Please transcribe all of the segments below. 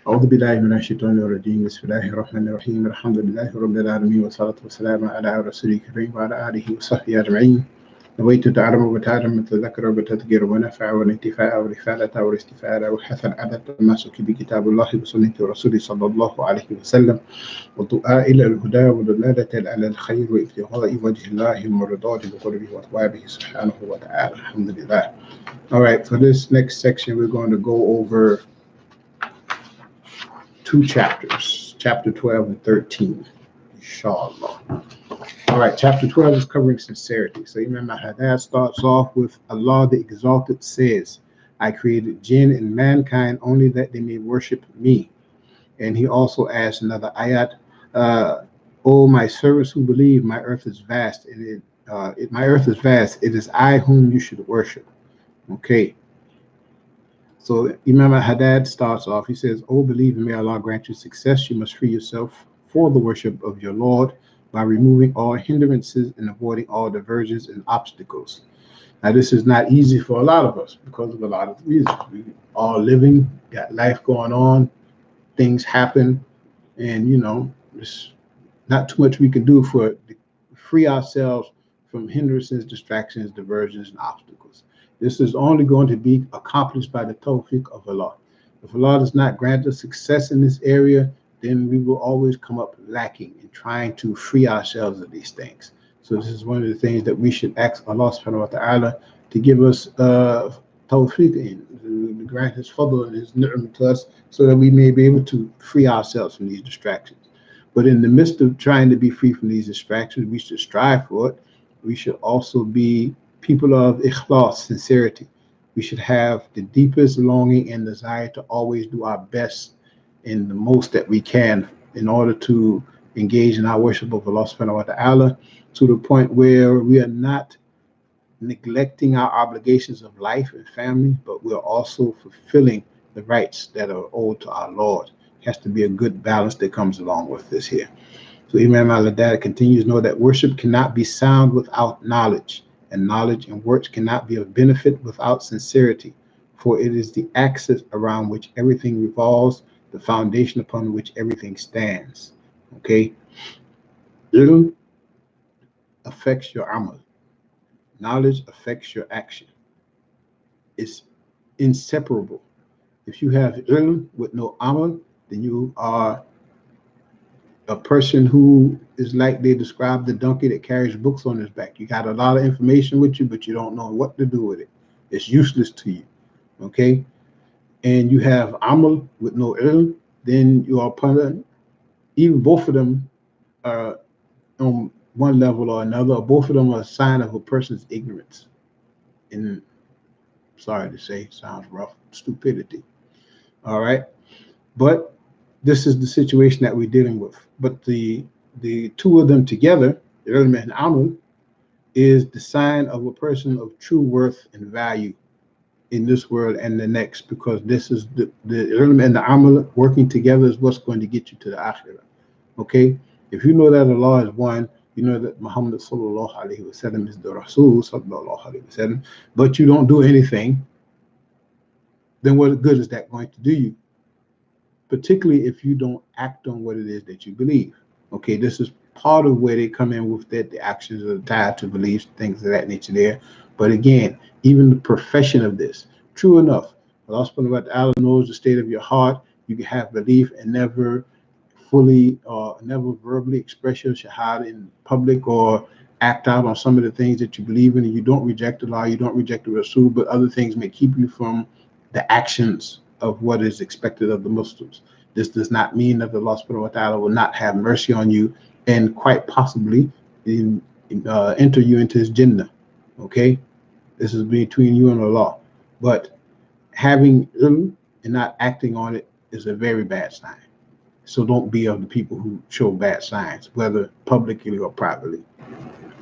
أعوذ بالله من الشيطان الرجيم بسم الله الرحمن الرحيم الحمد لله رب العالمين والصلاة والسلام على رسوله الكريم وعلى آله وصحبه أجمعين نويت تعلم وتعلم وتذكر وتذكر ونفع والانتفاع والرفالة والاستفادة والحث على التمسك بكتاب الله وسنة رسوله صلى الله عليه وسلم والدعاء إلى الهدى والدلالة على الخير وابتغاء وجه الله ومرضاته بقربه وأثوابه سبحانه وتعالى الحمد لله. All right, for this next section, we're going to go over two chapters, chapter 12 and 13, inshallah. All right, chapter 12 is covering sincerity. So Imam Al-Haddad starts off with Allah the Exalted says, I created jinn and mankind only that they may worship me. And he also adds another ayat, O my servants who believe, my earth is vast, and my earth is vast. It is I whom you should worship. Okay. So Imam Al-Haddad starts off, he says, O believer, may Allah grant you success. You must free yourself for the worship of your Lord by removing all hindrances and avoiding all diversions and obstacles. Now, this is not easy for a lot of us because of a lot of reasons. We all living, got life going on, things happen, and, there's not too much we can do to free ourselves from hindrances, distractions, diversions, and obstacles. This is only going to be accomplished by the tawfiq of Allah. If Allah does not grant us success in this area, then we will always come up lacking in trying to free ourselves of these things. So this is one of the things that we should ask Allah subhanahu wa ta'ala to give us tawfiq in, to grant His fadl and His ni'mah to us so that we may be able to free ourselves from these distractions. But in the midst of trying to be free from these distractions, we should strive for it. We should also be people of ikhlas, sincerity. We should have the deepest longing and desire to always do our best in the most that we can in order to engage in our worship of Allah subhanahu wa ta'ala to the point where we are not neglecting our obligations of life and family, but we're also fulfilling the rights that are owed to our Lord. It has to be a good balance that comes along with this here. So Imam Al-Haddad continues, know that worship cannot be sound without knowledge, and knowledge and works cannot be of benefit without sincerity, for it is the axis around which everything revolves, the foundation upon which everything stands. Okay? Ilm affects your amal. Knowledge affects your action. It's inseparable. If you have ilm with no amal, then you are a person who is like they describe the donkey that carries books on his back. You got a lot of information with you, but you don't know what to do with it. It's useless to you. Okay? And you have amal with no ilm, then you are upon, even both of them are on one level or another, or both of them are a sign of a person's ignorance. And sorry to say, sounds rough, stupidity. All right? But this is the situation that we're dealing with. But the two of them together, the ilm and amal, is the sign of a person of true worth and value in this world and the next, because this is the ilm and the amal working together is what's going to get you to the akhirah. Okay? If you know that Allah is one, you know that Muhammad sallallahu alaihi wasallam is the Rasul sallallahu alaihi wasallam, but you don't do anything, then what good is that going to do you? Particularly if you don't act on what it is that you believe. Okay, this is part of where they come in with that the actions are tied to beliefs, things of that nature there. But again, even the profession of this, true enough, Allah subhanahu wa ta'ala knows the state of your heart. You can have belief and never fully or never verbally express your shahada in public or act out on some of the things that you believe in, and you don't reject Allah, you don't reject the Rasul, but other things may keep you from the actions of what is expected of the Muslims. This does not mean that Allah subhanahu wa ta'ala will not have mercy on you and quite possibly enter you into His Jannah. Okay? This is between you and Allah. But having ilm and not acting on it is a very bad sign. So don't be of the people who show bad signs, whether publicly or privately.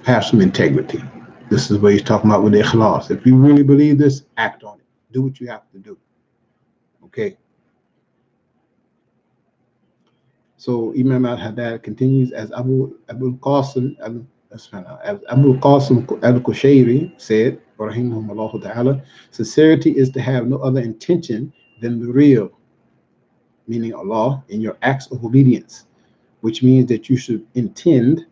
Have some integrity. This is what he's talking about with ikhlas. If you really believe this, act on it. Do what you have to do. Okay. So Imam Al-Haddad continues, as Abu Qasim al-Qushayri said, rahimahullah ta'ala, sincerity is to have no other intention than the real. meaning Allah, in your acts of obedience, which means that you should intend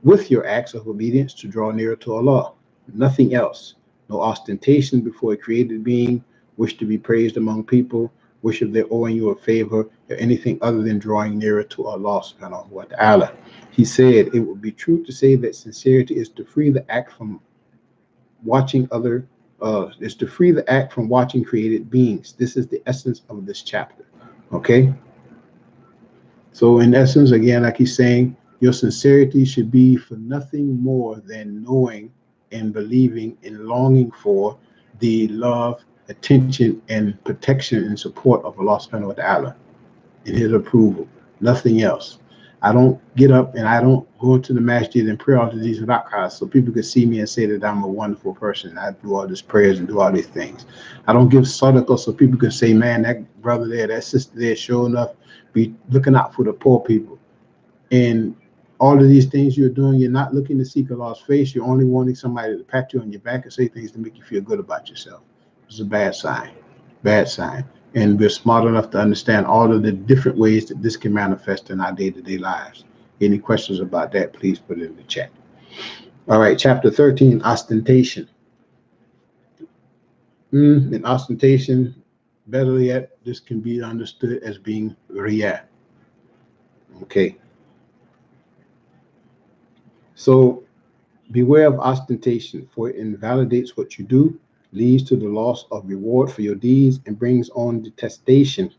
with your acts of obedience to draw nearer to Allah. Nothing else. No ostentation before a created being, wish to be praised among people, wish of their owing you a favor, or anything other than drawing nearer to Allah subhanahu wa ta'ala. He said, it would be true to say that sincerity is to free the act from watching watching created beings. This is the essence of this chapter. Okay? So in essence, again, like he's saying, your sincerity should be for nothing more than knowing and believing and longing for the love, attention, and protection and support of Allah subhanahu wa ta'ala and his approval. Nothing else. I don't get up and I don't go into the masjid and pray all of these rak'ahs so people can see me and say that I'm a wonderful person. I do all these prayers and do all these things. I don't give sadaqah so people can say, man, that brother there, that sister there, sure enough, be looking out for the poor people. And all of these things you're doing, you're not looking to seek Allah's face. You're only wanting somebody to pat you on your back and say things to make you feel good about yourself. It's a bad sign. Bad sign. And we're smart enough to understand all of the different ways that this can manifest in our day-to-day lives. Any questions about that, please put it in the chat. All right, chapter 13, ostentation. In ostentation, better yet, this can be understood as being riyah. Okay. So beware of ostentation, for it invalidates what you do, leads to the loss of reward for your deeds, and brings on detestation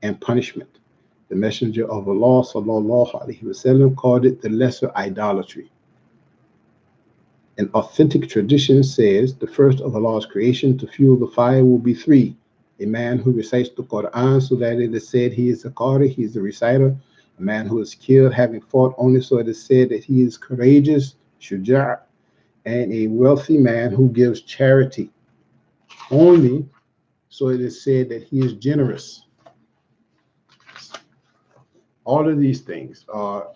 and punishment. The Messenger of Allah sallallahu alaihi wasallam called it the lesser idolatry. An authentic tradition says the first of Allah's creation to fuel the fire will be three: a man who recites the Quran so that it is said he is a qari, he is a reciter; a man who is killed having fought only so it is said that he is courageous, shuja'; and a wealthy man who gives charity only so it is said that he is generous. All of these things are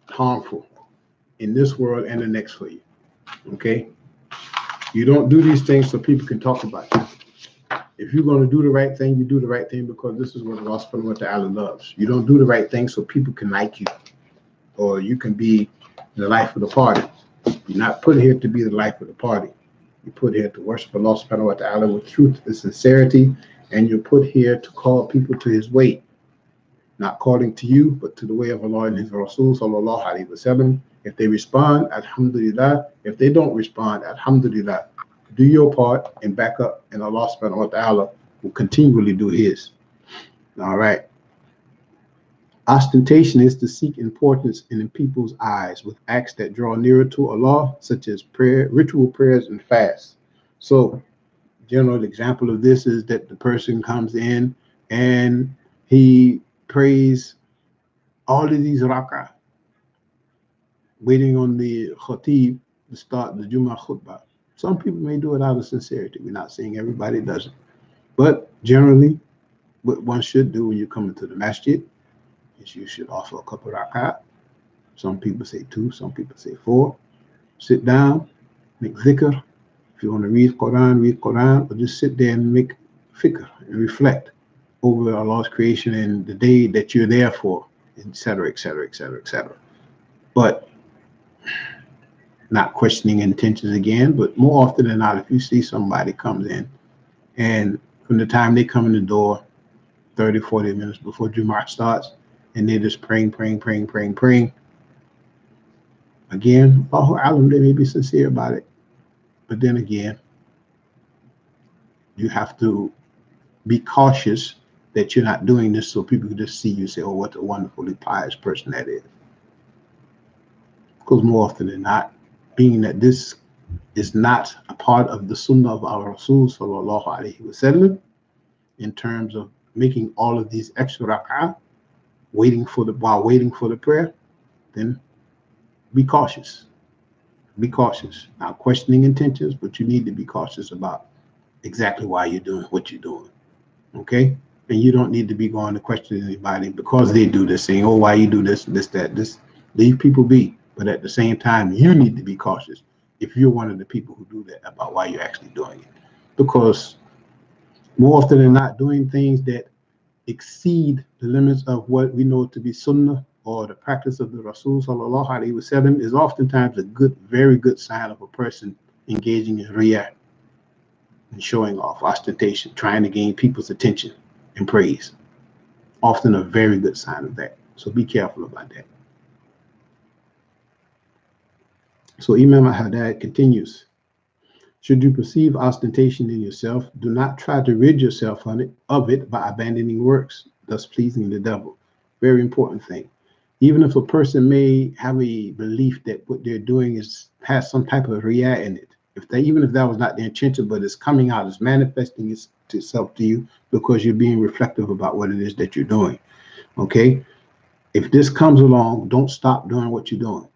harmful in this world and the next for you. Okay? You don't do these things so people can talk about you. If you're going to do the right thing, you do the right thing because this is what Allah subhanahu wa ta'ala loves. You don't do the right thing so people can like you or you can be the life of the party. You're not put here to be the life of the party. You're put here to worship Allah subhanahu wa ta'ala with truth and sincerity, and you're put here to call people to his way. Not calling to you, but to the way of Allah and his Rasul sallallahu alaihi wasallam. If they respond, alhamdulillah. If they don't respond, alhamdulillah. Do your part and back up, and Allah subhanahu wa ta'ala will continually do his. All right. Ostentation is to seek importance in people's eyes with acts that draw nearer to Allah, such as prayer, ritual prayers, and fasts. So, general example of this is that the person comes in and he prays all of these rak'ah, waiting on the khatib to start the Jummah khutbah. Some people may do it out of sincerity. We're not saying everybody does it. But generally, what one should do when you come into the masjid is you should offer a couple rak'ah. Some people say 2, some people say 4. Sit down, make dhikr. If you want to read Quran, or just sit there and make fikr and reflect over Allah's creation and the day that you're there for, etc., etc., etc., etc. But not questioning intentions again, but more often than not, if you see somebody comes in and from the time they come in the door, 30, 40 minutes before Jummah starts, and they're just praying. Again, Allahu Alam, they may be sincere about it. But then again, you have to be cautious that you're not doing this so people can just see you and say, oh, what a wonderfully pious person that is. Because more often than not, being that this is not a part of the sunnah of our Rasul sallallahu alaihi wasallam in terms of making all of these extra rak'ah while waiting for the prayer, then be cautious. Be cautious. Not questioning intentions, but you need to be cautious about exactly why you're doing what you're doing. Okay? And you don't need to be going to question anybody because they do this, saying, oh, why you do this, that. Leave people be. But at the same time, you need to be cautious if you're one of the people who do that about why you're actually doing it. Because more often than not, doing things that exceed the limits of what we know to be sunnah or the practice of the Rasul sallallahu alaihi wasallam is oftentimes a good, very good sign of a person engaging in riyah and showing off, ostentation, trying to gain people's attention and praise. Often a very good sign of that. So be careful about that. So Imam Al-Haddad continues, should you perceive ostentation in yourself, do not try to rid yourself of it by abandoning works, thus pleasing the devil. Very important thing. Even if a person may have a belief that what they're doing has some type of riyah in it, even if that was not the intention, but it's coming out, it's manifesting itself to you because you're being reflective about what it is that you're doing. Okay? If this comes along, don't stop doing what you're doing.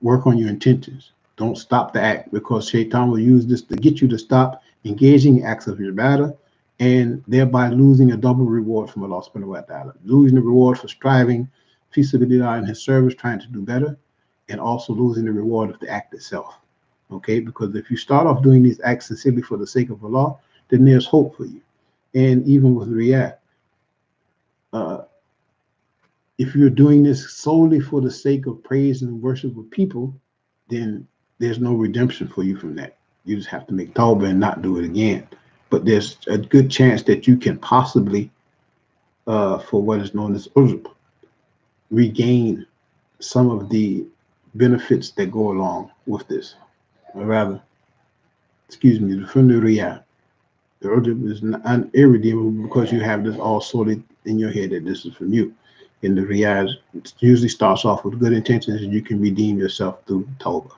Work on your intentions. Don't stop the act, because Shaitan will use this to get you to stop engaging in acts of ibadah and thereby losing a double reward from Allah subhanahu wa ta'ala. Losing the reward for striving fi sabilillah in his service, trying to do better, and also losing the reward of the act itself. Okay, because if you start off doing these acts sincerely for the sake of Allah, then there's hope for you. And even with riyah, if you're doing this solely for the sake of praise and worship of people, then there's no redemption for you from that. You just have to make tawbah and not do it again. But there's a good chance that you can possibly, for what is known as ujub, regain some of the benefits that go along with this. Or rather, from the riyah. The ujub is irredeemable because you have this all solely in your head that this is from you. And the riyah usually starts off with good intentions, and you can redeem yourself through tawbah.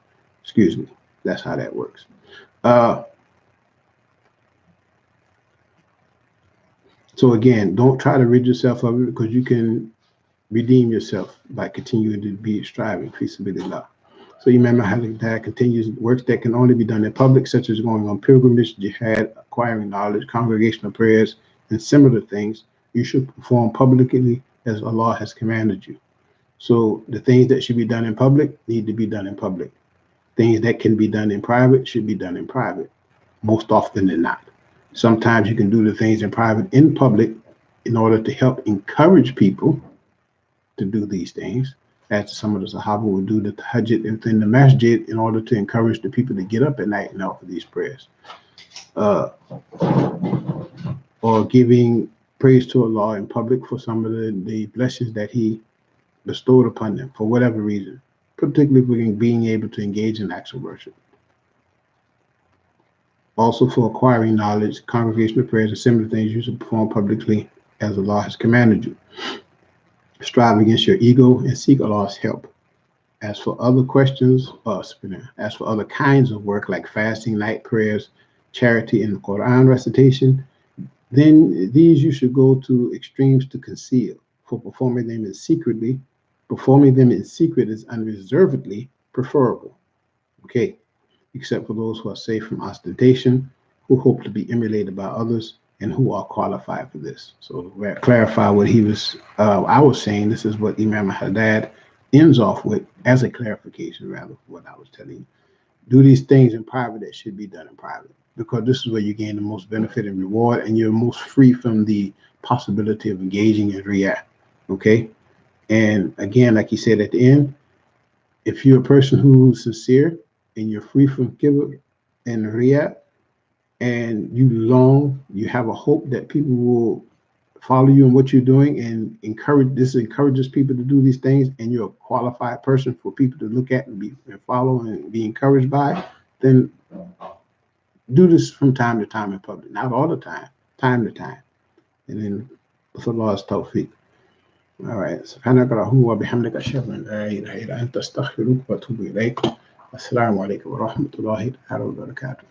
That's how that works. So again, don't try to rid yourself of it, because you can redeem yourself by continuing to be striving. Fi sabilillah. So Imam Al-Haddad continues, works that can only be done in public, such as going on pilgrimage, jihad, acquiring knowledge, congregational prayers, and similar things, you should perform publicly as Allah has commanded you. So the things that should be done in public need to be done in public. Things that can be done in private should be done in private, most often than not. Sometimes you can do the things in private in public in order to help encourage people to do these things, as some of the Sahaba would do the tahajjud within the masjid in order to encourage the people to get up at night and offer these prayers. Or giving praise to Allah in public for some of the blessings that He bestowed upon them for whatever reason, particularly being able to engage in acts of worship. Also for acquiring knowledge, congregational prayers, and similar things you should perform publicly as Allah has commanded you. Strive against your ego and seek Allah's help. As for other other kinds of work like fasting, night prayers, charity, and the Quran recitation, then these you should go to extremes to conceal. For performing them in secret is unreservedly preferable. Okay, except for those who are safe from ostentation, who hope to be emulated by others, and who are qualified for this. So to clarify what I was saying, this is what Imam Al-Haddad ends off with as a clarification, rather, for what I was telling you. Do these things in private that should be done in private, because this is where you gain the most benefit and reward, and you're most free from the possibility of engaging in riyah. Okay? And again, like he said at the end, if you're a person who's sincere and you're free from kibr and riyah, and you have a hope that people will follow you in what you're doing and encourages people to do these things, and you're a qualified person for people to look at and follow and be encouraged by, then do this from time to time in public. Not all the time, time to time. And then with Allah's tawfiq. All right. سبحانك اللهم وبحمدك أشهد أن لا إله إلا أنت أستغفرك وأتوب إليك. السلام عليكم ورحمة الله تعالى وبركاته.